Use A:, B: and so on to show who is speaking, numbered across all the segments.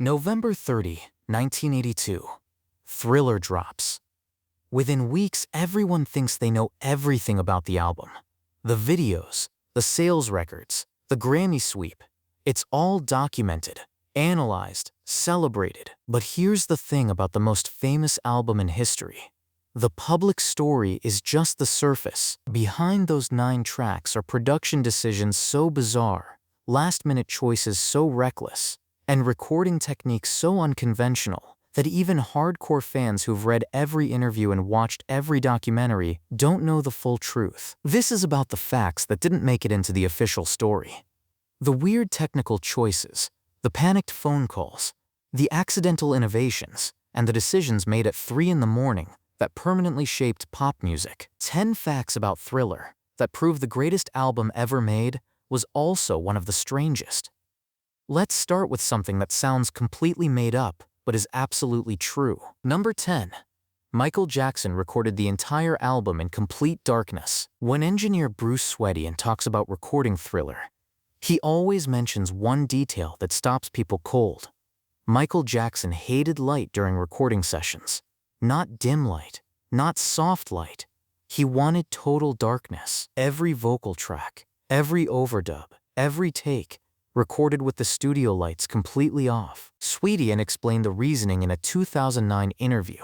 A: November 30, 1982. Thriller drops. Within weeks, everyone thinks they know everything about the album. The videos, the sales records, the Grammy sweep. It's all documented, analyzed, celebrated. But here's the thing about the most famous album in history. The public story is just the surface. Behind those 9 tracks are production decisions so bizarre, last-minute choices so reckless, and recording techniques so unconventional that even hardcore fans who've read every interview and watched every documentary don't know the full truth. This is about the facts that didn't make it into the official story. The weird technical choices, the panicked phone calls, the accidental innovations, and the decisions made at 3 in the morning that permanently shaped pop music. 10 facts about Thriller that prove the greatest album ever made was also one of the strangest. Let's start with something that sounds completely made up, but is absolutely true. Number 10. Michael Jackson recorded the entire album in complete darkness. When engineer Bruce Swedien talks about recording Thriller, he always mentions one detail that stops people cold. Michael Jackson hated light during recording sessions. Not dim light, not soft light. He wanted total darkness. Every vocal track, every overdub, every take, recorded with the studio lights completely off. Swedien explained the reasoning in a 2009 interview.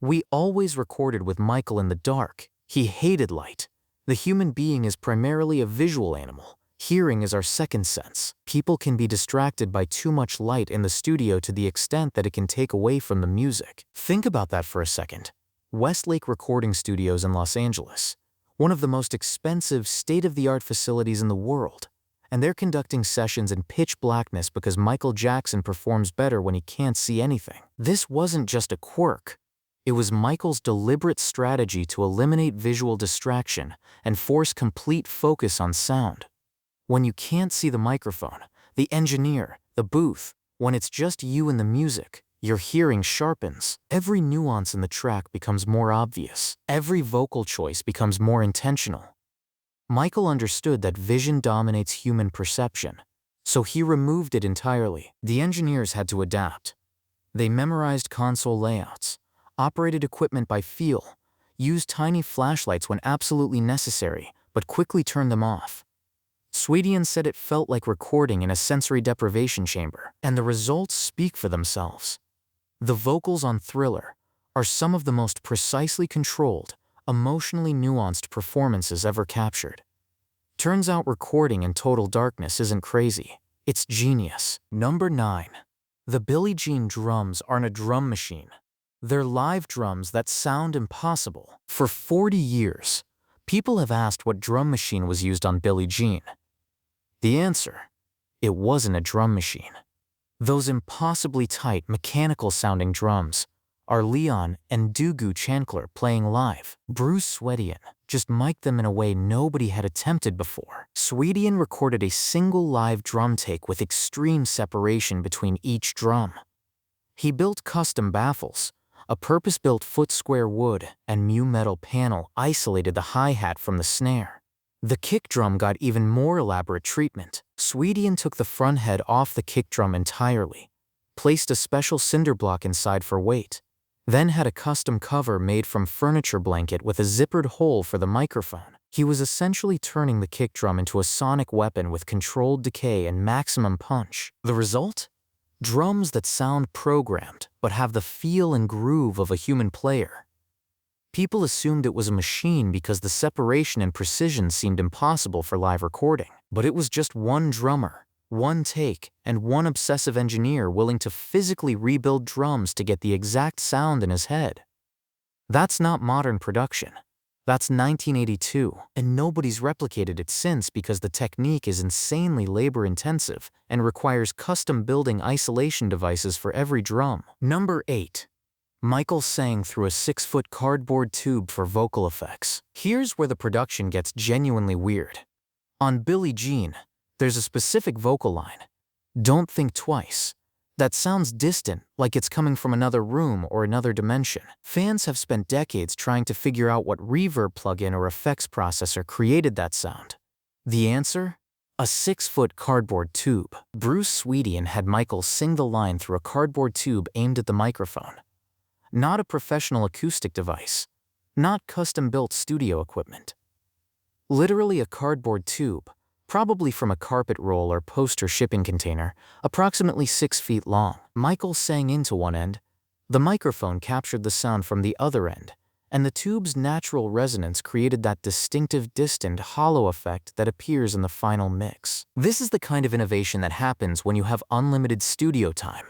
A: "We always recorded with Michael in the dark. He hated light. The human being is primarily a visual animal. Hearing is our second sense. People can be distracted by too much light in the studio to the extent that it can take away from the music." Think about that for a second. Westlake Recording Studios in Los Angeles, one of the most expensive, state-of-the-art facilities in the world, and they're conducting sessions in pitch blackness because Michael Jackson performs better when he can't see anything. This wasn't just a quirk. It was Michael's deliberate strategy to eliminate visual distraction and force complete focus on sound. When you can't see the microphone, the engineer, the booth, when it's just you and the music, your hearing sharpens. Every nuance in the track becomes more obvious. Every vocal choice becomes more intentional. Michael understood that vision dominates human perception, so he removed it entirely. The engineers had to adapt. They memorized console layouts, operated equipment by feel, used tiny flashlights when absolutely necessary, but quickly turned them off. Swedien said it felt like recording in a sensory deprivation chamber, and the results speak for themselves. The vocals on Thriller are some of the most precisely controlled, emotionally nuanced performances ever captured. Turns out recording in total darkness isn't crazy. It's genius. Number 9. The Billie Jean drums aren't a drum machine. They're live drums that sound impossible. For 40 years, people have asked what drum machine was used on Billie Jean. The answer: it wasn't a drum machine. Those impossibly tight, mechanical-sounding drums are Leon and Dugu Chancler playing live. Bruce Swedien just mic'd them in a way nobody had attempted before. Swedien recorded a single live drum take with extreme separation between each drum. He built custom baffles. A purpose-built foot-square wood and mu metal panel isolated the hi-hat from the snare. The kick drum got even more elaborate treatment. Swedien took the front head off the kick drum entirely, placed a special cinder block inside for weight, then had a custom cover made from furniture blanket with a zippered hole for the microphone. He was essentially turning the kick drum into a sonic weapon with controlled decay and maximum punch. The result? Drums that sound programmed but have the feel and groove of a human player. People assumed it was a machine because the separation and precision seemed impossible for live recording. But it was just one drummer, one take, and one obsessive engineer willing to physically rebuild drums to get the exact sound in his head. That's not modern production. That's 1982, and nobody's replicated it since because the technique is insanely labor-intensive and requires custom building isolation devices for every drum. Number 8. Michael sang through a 6-foot cardboard tube for vocal effects. Here's where the production gets genuinely weird. On Billie Jean, there's a specific vocal line: "Don't think twice." That sounds distant, like it's coming from another room or another dimension. Fans have spent decades trying to figure out what reverb plugin or effects processor created that sound. The answer? A 6-foot cardboard tube. Bruce Swedien had Michael sing the line through a cardboard tube aimed at the microphone. Not a professional acoustic device. Not custom-built studio equipment. Literally a cardboard tube, probably from a carpet roll or poster shipping container, approximately 6 feet long. Michael sang into one end. The microphone captured the sound from the other end, and the tube's natural resonance created that distinctive, distant, hollow effect that appears in the final mix. This is the kind of innovation that happens when you have unlimited studio time,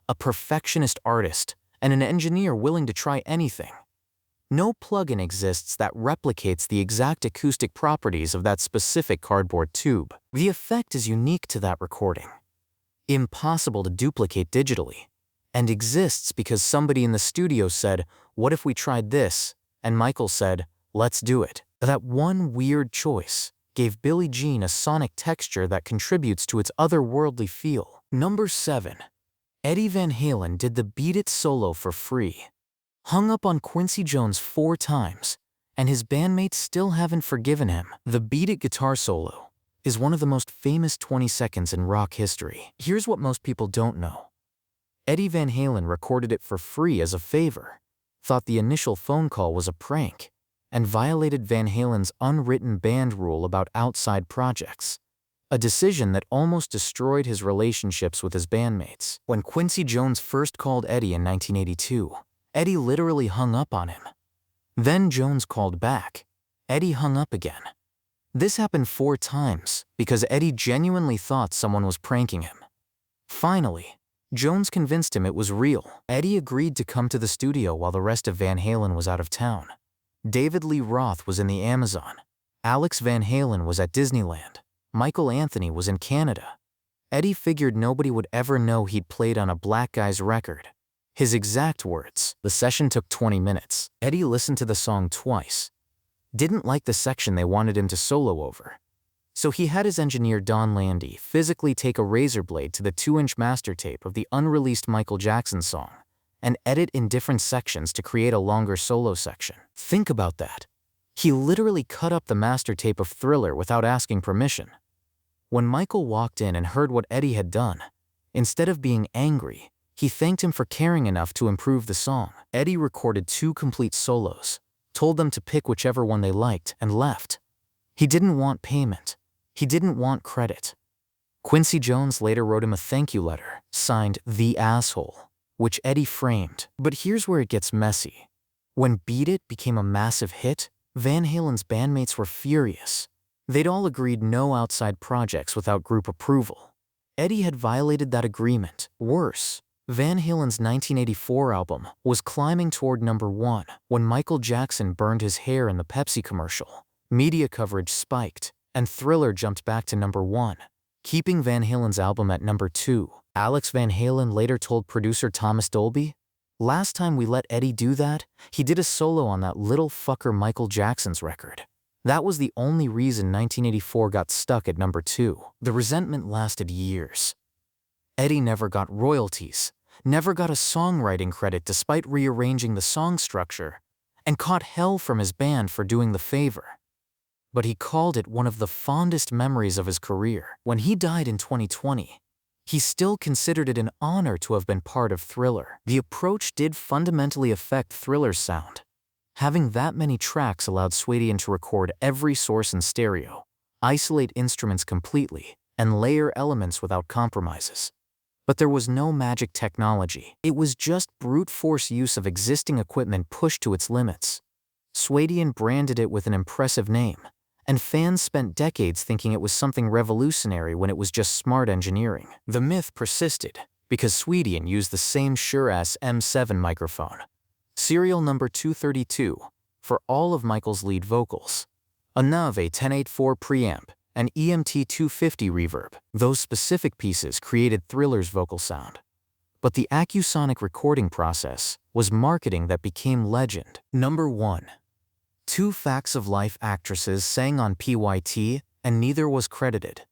A: a perfectionist artist, and an engineer willing to try anything. No plugin exists that replicates the exact acoustic properties of that specific cardboard tube. The effect is unique to that recording, impossible to duplicate digitally, and exists because somebody in the studio said, "What if we tried this?" And Michael said, "Let's do it." That one weird choice gave Billie Jean a sonic texture that contributes to its otherworldly feel. Number 7. Eddie Van Halen did the Beat It solo for free. Hung up on Quincy Jones 4 times, and his bandmates still haven't forgiven him. The Beat It guitar solo is one of the most famous 20 seconds in rock history. Here's what most people don't know. Eddie Van Halen recorded it for free as a favor, thought the initial phone call was a prank, and violated Van Halen's unwritten band rule about outside projects, a decision that almost destroyed his relationships with his bandmates. When Quincy Jones first called Eddie in 1982, Eddie literally hung up on him. Then Jones called back. Eddie hung up again. This happened 4 times because Eddie genuinely thought someone was pranking him. Finally, Jones convinced him it was real. Eddie agreed to come to the studio while the rest of Van Halen was out of town. David Lee Roth was in the Amazon. Alex Van Halen was at Disneyland. Michael Anthony was in Canada. Eddie figured nobody would ever know he'd played on a black guy's record. His exact words: "The session took 20 minutes. Eddie listened to the song twice. Didn't like the section they wanted him to solo over. So he had his engineer Don Landy physically take a razor blade to the 2-inch master tape of the unreleased Michael Jackson song and edit in different sections to create a longer solo section." Think about that. He literally cut up the master tape of Thriller without asking permission. When Michael walked in and heard what Eddie had done, instead of being angry, he thanked him for caring enough to improve the song. Eddie recorded 2 complete solos, told them to pick whichever one they liked, and left. He didn't want payment. He didn't want credit. Quincy Jones later wrote him a thank you letter, signed "The Asshole," which Eddie framed. But here's where it gets messy. When Beat It became a massive hit, Van Halen's bandmates were furious. They'd all agreed no outside projects without group approval. Eddie had violated that agreement. Worse, Van Halen's 1984 album was climbing toward number 1 when Michael Jackson burned his hair in the Pepsi commercial. Media coverage spiked, and Thriller jumped back to number 1, keeping Van Halen's album at number 2. Alex Van Halen later told producer Thomas Dolby, "Last time we let Eddie do that, he did a solo on that little fucker Michael Jackson's record. That was the only reason 1984 got stuck at number 2. The resentment lasted years. Eddie never got royalties, never got a songwriting credit despite rearranging the song structure, and caught hell from his band for doing the favor. But he called it one of the fondest memories of his career. When he died in 2020, he still considered it an honor to have been part of Thriller. The approach did fundamentally affect Thriller's sound. Having that many tracks allowed Swedien to record every source in stereo, isolate instruments completely, and layer elements without compromises. But there was no magic technology. It was just brute force use of existing equipment pushed to its limits. Swedien branded it with an impressive name, and fans spent decades thinking it was something revolutionary when it was just smart engineering. The myth persisted because Swedien used the same Shure-S M7 microphone, serial number 232, for all of Michael's lead vocals, a Nave 1084 preamp, and EMT 250 reverb. Those specific pieces created Thriller's vocal sound. But the Acusonic recording process was marketing that became legend. Number 1. 2 Facts of Life actresses sang on PYT, and neither was credited.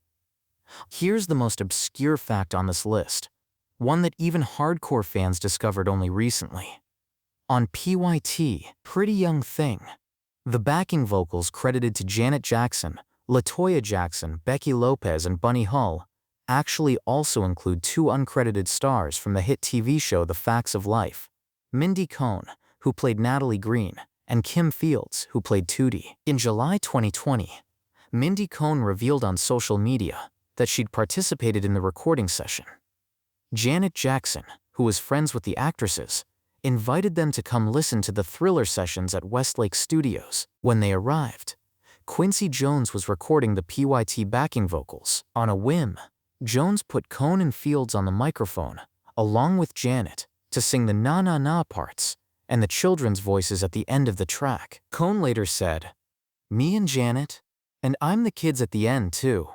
A: Here's the most obscure fact on this list, one that even hardcore fans discovered only recently. On PYT, Pretty Young Thing, the backing vocals credited to Janet Jackson LaToya Jackson, Becky Lopez, and Bunny Hull actually also include 2 uncredited stars from the hit TV show The Facts of Life: Mindy Cohn, who played Natalie Green, and Kim Fields, who played Tootie. In July 2020, Mindy Cohn revealed on social media that she'd participated in the recording session. Janet Jackson, who was friends with the actresses, invited them to come listen to the Thriller sessions at Westlake Studios. When they arrived, Quincy Jones was recording the PYT backing vocals. On a whim, Jones put Cohn and Fields on the microphone, along with Janet, to sing the na na na parts and the children's voices at the end of the track. Cohn later said, "Me and Janet, and I'm the kids at the end too.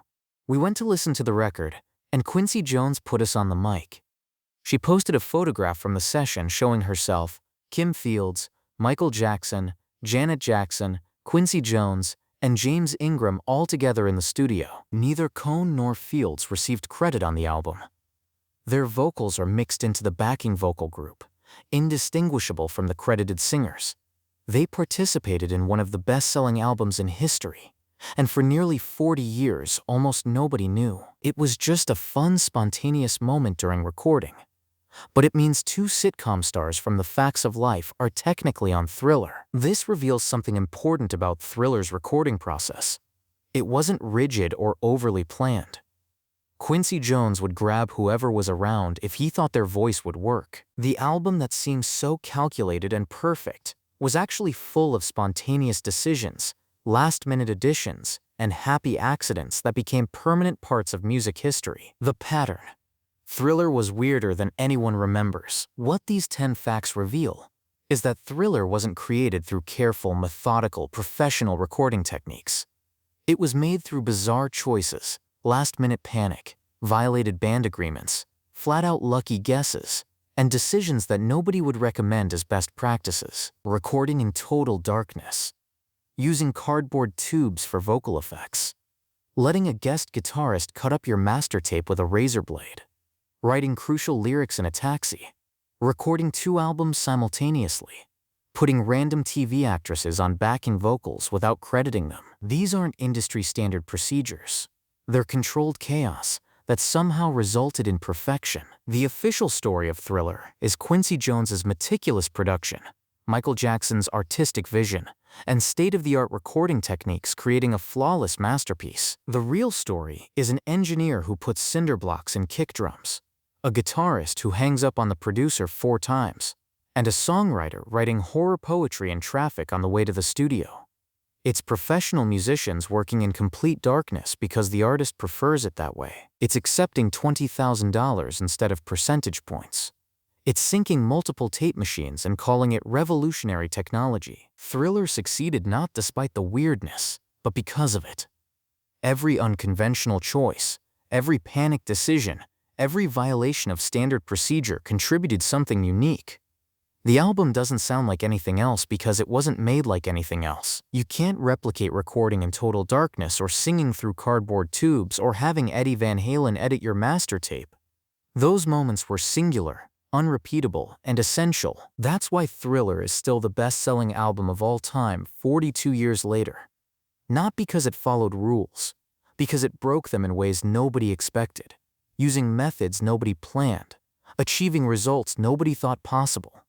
A: We went to listen to the record, and Quincy Jones put us on the mic." She posted a photograph from the session showing herself, Kim Fields, Michael Jackson, Janet Jackson, Quincy Jones, and James Ingram all together in the studio. Neither Cohn nor Fields received credit on the album. Their vocals are mixed into the backing vocal group, indistinguishable from the credited singers. They participated in one of the best-selling albums in history, and for nearly 40 years, almost nobody knew. It was just a fun, spontaneous moment during recording. But it means 2 sitcom stars from The Facts of Life are technically on Thriller. This reveals something important about Thriller's recording process. It wasn't rigid or overly planned. Quincy Jones would grab whoever was around if he thought their voice would work. The album that seems so calculated and perfect was actually full of spontaneous decisions, last-minute additions, and happy accidents that became permanent parts of music history. The pattern. Thriller was weirder than anyone remembers. What these 10 facts reveal is that Thriller wasn't created through careful, methodical, professional recording techniques. It was made through bizarre choices, last-minute panic, violated band agreements, flat-out lucky guesses, and decisions that nobody would recommend as best practices. Recording in total darkness. Using cardboard tubes for vocal effects. Letting a guest guitarist cut up your master tape with a razor blade. Writing crucial lyrics in a taxi. Recording 2 albums simultaneously. Putting random TV actresses on backing vocals without crediting them. These aren't industry-standard procedures. They're controlled chaos that somehow resulted in perfection. The official story of Thriller is Quincy Jones's meticulous production, Michael Jackson's artistic vision, and state-of-the-art recording techniques creating a flawless masterpiece. The real story is an engineer who puts cinder blocks in kick drums, a guitarist who hangs up on the producer 4 times, and a songwriter writing horror poetry in traffic on the way to the studio. It's professional musicians working in complete darkness because the artist prefers it that way. It's accepting $20,000 instead of percentage points. It's syncing multiple tape machines and calling it revolutionary technology. Thriller succeeded not despite the weirdness, but because of it. Every unconventional choice, every panicked decision, every violation of standard procedure contributed something unique. The album doesn't sound like anything else because it wasn't made like anything else. You can't replicate recording in total darkness or singing through cardboard tubes or having Eddie Van Halen edit your master tape. Those moments were singular, unrepeatable, and essential. That's why Thriller is still the best-selling album of all time 42 years later. Not because it followed rules, because it broke them in ways nobody expected, using methods nobody planned, achieving results nobody thought possible.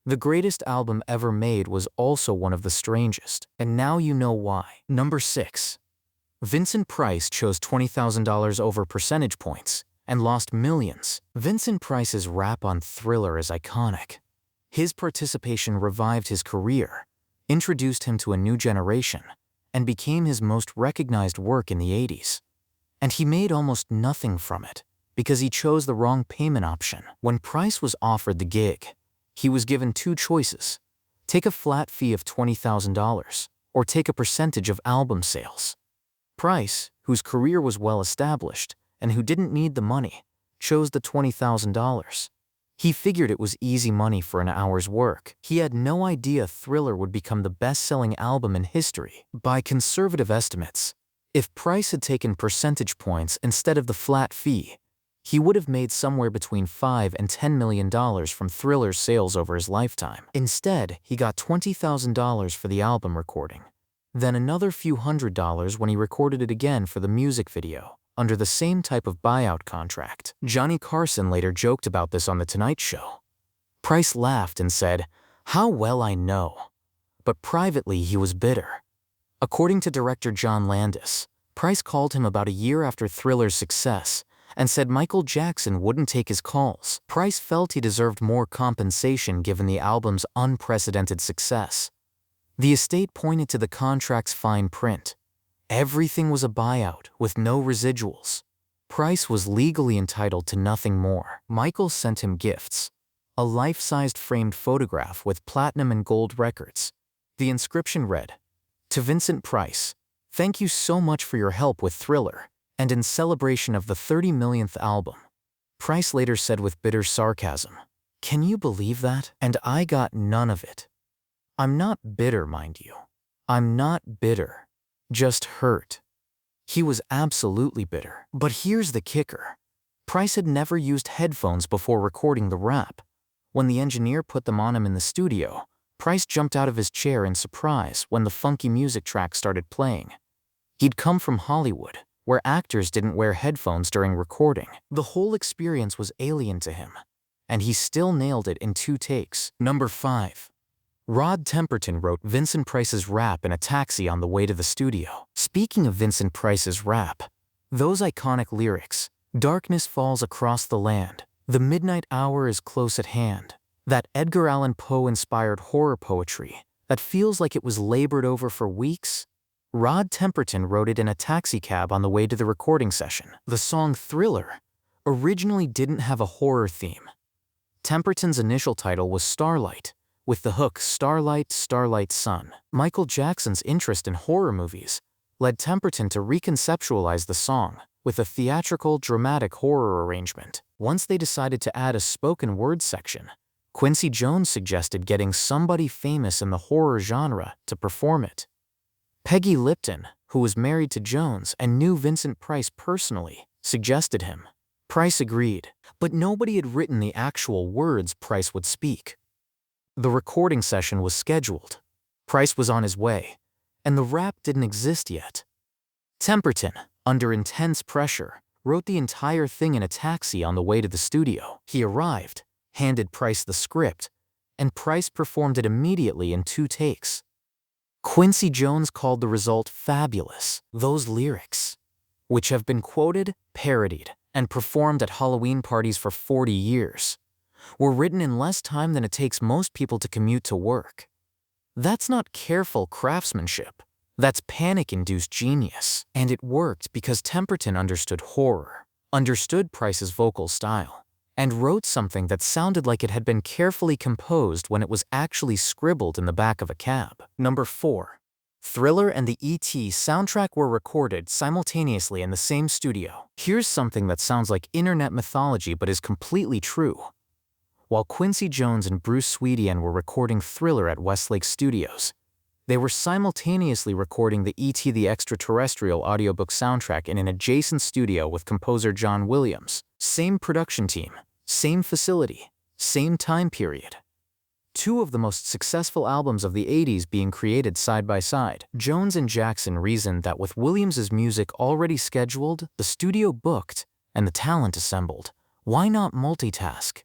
A: The greatest album ever made was also one of the strangest, and now you know why. Number 6. Vincent Price chose $20,000 over percentage points and lost millions. Vincent Price's rap on Thriller is iconic. His participation revived his career, introduced him to a new generation, and became his most recognized work in the 80s. And he made almost nothing from it because he chose the wrong payment option. When Price was offered the gig, he was given 2 choices: take a flat fee of $20,000 or take a percentage of album sales. Price, whose career was well established and who didn't need the money, chose the $20,000. He figured it was easy money for an hour's work. He had no idea Thriller would become the best-selling album in history. By conservative estimates, if Price had taken percentage points instead of the flat fee, he would have made somewhere between $5 and $10 million from Thriller's sales over his lifetime. Instead, he got $20,000 for the album recording, then another few $100s when he recorded it again for the music video, under the same type of buyout contract. Johnny Carson later joked about this on The Tonight Show. Price laughed and said, "How well I know." But privately he was bitter. According to director John Landis, Price called him about a year after Thriller's success and said Michael Jackson wouldn't take his calls. Price felt he deserved more compensation given the album's unprecedented success. The estate pointed to the contract's fine print. Everything was a buyout with no residuals. Price was legally entitled to nothing more. Michael sent him gifts: a life-sized framed photograph with platinum and gold records. The inscription read, "To Vincent Price, thank you so much for your help with Thriller, and in celebration of the 30 millionth album." Price later said with bitter sarcasm, "Can you believe that? And I got none of it." I'm not bitter, mind you. I'm not bitter. Just hurt. He was absolutely bitter. But here's the kicker. Price had never used headphones before recording the rap. When the engineer put them on him in the studio, Price jumped out of his chair in surprise when the funky music track started playing. He'd come from Hollywood, where actors didn't wear headphones during recording. The whole experience was alien to him, and he still nailed it in 2 takes. Number 5. Rod Temperton wrote Vincent Price's rap in a taxi on the way to the studio. Speaking of Vincent Price's rap, those iconic lyrics, "Darkness falls across the land, the midnight hour is close at hand," that Edgar Allan Poe-inspired horror poetry that feels like it was labored over for weeks, Rod Temperton wrote it in a taxicab on the way to the recording session. The song Thriller originally didn't have a horror theme. Temperton's initial title was Starlight, with the hook "Starlight, Starlight Sun." Michael Jackson's interest in horror movies led Temperton to reconceptualize the song with a theatrical, dramatic horror arrangement. Once they decided to add a spoken word section, Quincy Jones suggested getting somebody famous in the horror genre to perform it. Peggy Lipton, who was married to Jones and knew Vincent Price personally, suggested him. Price agreed, but nobody had written the actual words Price would speak. The recording session was scheduled. Price was on his way, and the rap didn't exist yet. Temperton, under intense pressure, wrote the entire thing in a taxi on the way to the studio. He arrived, handed Price the script, and Price performed it immediately in 2 takes. Quincy Jones called the result fabulous. Those lyrics, which have been quoted, parodied, and performed at Halloween parties for 40 years, were written in less time than it takes most people to commute to work. That's not careful craftsmanship. That's panic-induced genius. And it worked because Temperton understood horror, understood Price's vocal style, and wrote something that sounded like it had been carefully composed when it was actually scribbled in the back of a cab. Number 4. Thriller and the E.T. soundtrack were recorded simultaneously in the same studio. Here's something that sounds like internet mythology but is completely true. While Quincy Jones and Bruce Swedien were recording Thriller at Westlake Studios, they were simultaneously recording the E.T. the Extraterrestrial audiobook soundtrack in an adjacent studio with composer John Williams. Same production team, same facility, same time period. 2 of the most successful albums of the 80s being created side by side. Jones and Jackson reasoned that with Williams's music already scheduled, the studio booked, and the talent assembled, why not multitask?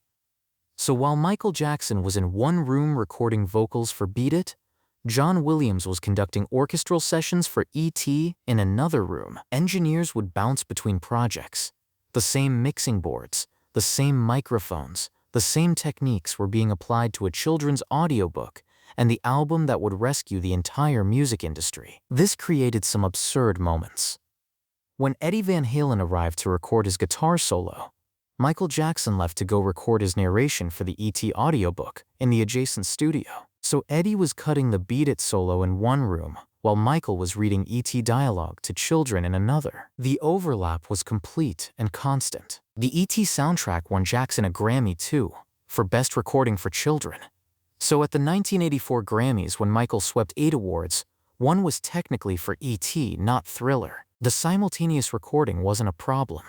A: So while Michael Jackson was in one room recording vocals for Beat It, John Williams was conducting orchestral sessions for E.T. in another room. Engineers would bounce between projects. The same mixing boards, the same microphones, the same techniques were being applied to a children's audiobook and the album that would rescue the entire music industry. This created some absurd moments. When Eddie Van Halen arrived to record his guitar solo, Michael Jackson left to go record his narration for the E.T. audiobook in the adjacent studio. So Eddie was cutting the Beat It solo in one room, while Michael was reading E.T. dialogue to children in another. The overlap was complete and constant. The E.T. soundtrack won Jackson a Grammy too, for Best Recording for Children. So at the 1984 Grammys, when Michael swept 8 awards, one was technically for E.T., not Thriller. The simultaneous recording wasn't a problem.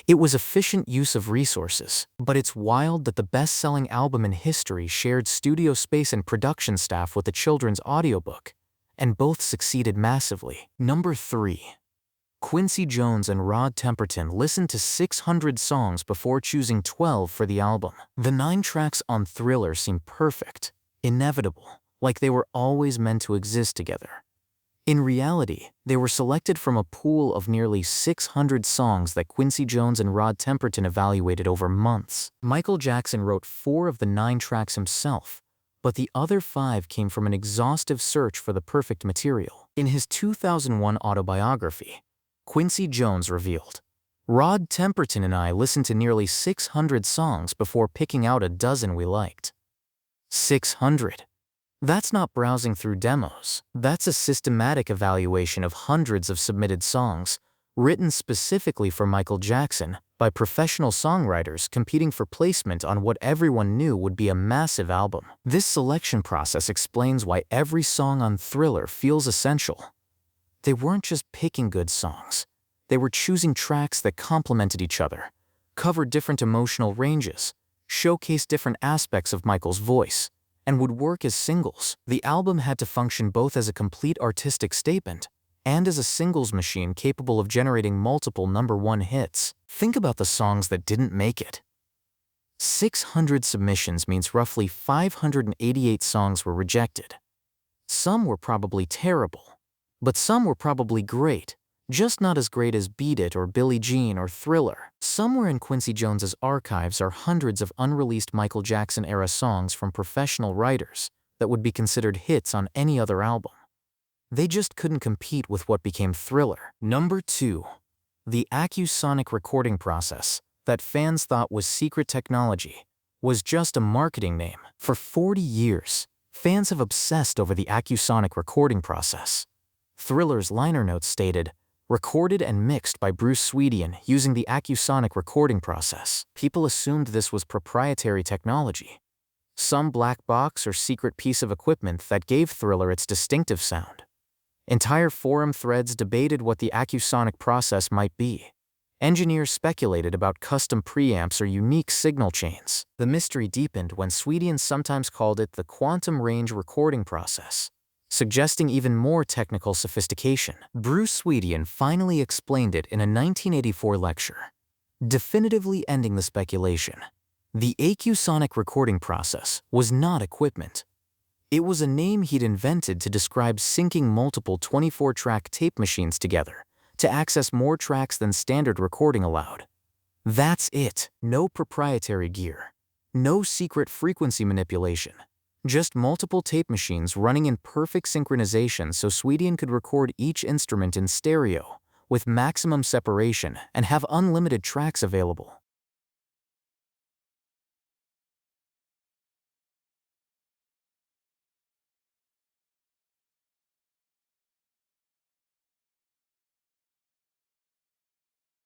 A: It was efficient use of resources, but it's wild that the best-selling album in history shared studio space and production staff with the children's audiobook, and both succeeded massively. Number 3. Quincy Jones and Rod Temperton listened to 600 songs before choosing 12 for the album. The 9 tracks on Thriller seem perfect, inevitable, like they were always meant to exist together. In reality, they were selected from a pool of nearly 600 songs that Quincy Jones and Rod Temperton evaluated over months. Michael Jackson wrote 4 of the 9 tracks himself, but the other 5 came from an exhaustive search for the perfect material. In his 2001 autobiography, Quincy Jones revealed, "Rod Temperton and I listened to nearly 600 songs before picking out a dozen we liked." 600. That's not browsing through demos. That's a systematic evaluation of hundreds of submitted songs, written specifically for Michael Jackson by professional songwriters competing for placement on what everyone knew would be a massive album. This selection process explains why every song on Thriller feels essential. They weren't just picking good songs. They were choosing tracks that complemented each other, covered different emotional ranges, showcased different aspects of Michael's voice, and would work as singles. The album had to function both as a complete artistic statement and as a singles machine capable of generating multiple #1 hits. Think about the songs that didn't make it. 600 submissions means roughly 588 songs were rejected. Some were probably terrible, but some were probably great, just not as great as Beat It or Billie Jean or Thriller. Somewhere in Quincy Jones's archives are hundreds of unreleased Michael Jackson-era songs from professional writers that would be considered hits on any other album. They just couldn't compete with what became Thriller. Number 2. The Acusonic recording process, that fans thought was secret technology, was just a marketing name. For 40 years, fans have obsessed over the Acusonic recording process. Thriller's liner notes stated, "Recorded and mixed by Bruce Swedien using the Acusonic recording process." People assumed this was proprietary technology, some black box or secret piece of equipment that gave Thriller its distinctive sound. Entire forum threads debated what the Acusonic process might be. Engineers speculated about custom preamps or unique signal chains. The mystery deepened when Swedien sometimes called it the quantum range recording process, suggesting even more technical sophistication. Bruce Swedien finally explained it in a 1984 lecture, definitively ending the speculation. The Acusonic recording process was not equipment. It was a name he'd invented to describe syncing multiple 24-track tape machines together to access more tracks than standard recording allowed. That's it. No proprietary gear. No secret frequency manipulation. Just multiple tape machines running in perfect synchronization so Swedien could record each instrument in stereo with maximum separation and have unlimited tracks available.